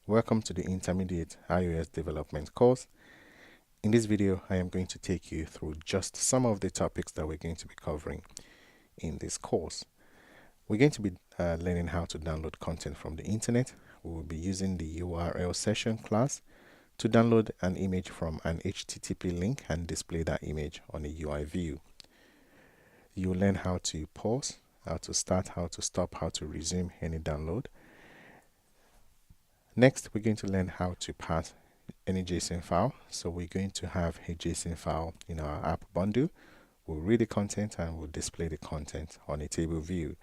Welcome to the Intermediate iOS Development course. In this video, I am going to take you through just some of the topics that we're going to be covering in this course. We're going to be learning how to download content from the internet. We will be using the URL session class to download an image from an HTTP link and display that image on a UI view. You'll learn how to pause, how to start, how to stop, how to resume any download. Next, we're going to learn how to pass any JSON file. So we're going to have a JSON file in our app bundle. We'll read the content and we'll display the content on a table view.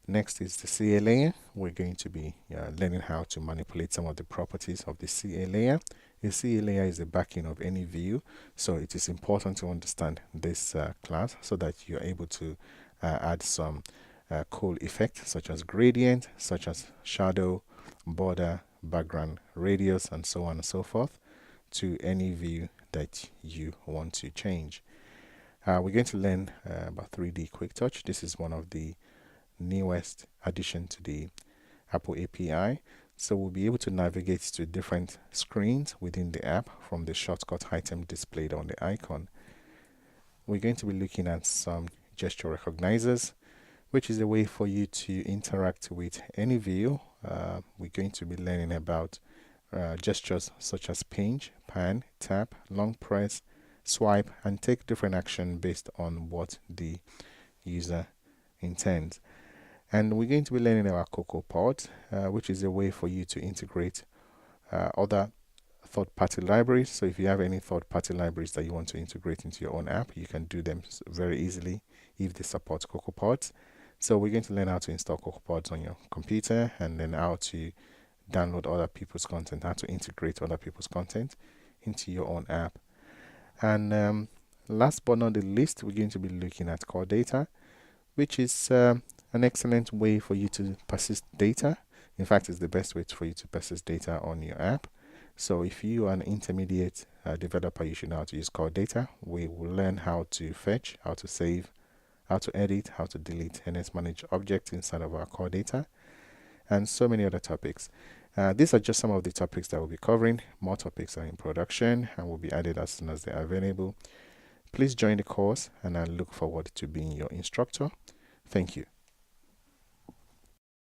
Next is the CA layer. We're going to be learning how to manipulate some of the properties of the CA layer. The CA layer is the backing of any view, so it is important to understand this class so that you're able to add some cool effects such as gradient, such as shadow, border, background, radius, and so on and so forth to any view that you want to change. We're going to learn about 3D Quick Touch. This is one of the newest addition to the Apple API. So we'll be able to navigate to different screens within the app from the shortcut item displayed on the icon. We're going to be looking at some gesture recognizers, which is a way for you to interact with any view. We're going to be learning about gestures such as pinch, pan, tap, long press, swipe, and take different action based on what the user intends. And we're going to be learning about CocoaPods, which is a way for you to integrate other third-party libraries. So if you have any third-party libraries that you want to integrate into your own app, you can do them very easily if they support CocoaPods. So we're going to learn how to install CocoaPods on your computer, and then how to download other people's content, how to integrate other people's content into your own app. And last but not the least, we're going to be looking at core data, which is an excellent way for you to persist data. In fact, it's the best way for you to persist data on your app. So if you are an intermediate developer, you should know how to use core data. We will learn how to fetch, how to save, how to edit, how to delete, and let's manage objects inside of our core data, and so many other topics. These are just some of the topics that we'll be covering. More topics are in production and will be added as soon as they are available. Please join the course, and I look forward to being your instructor. Thank you.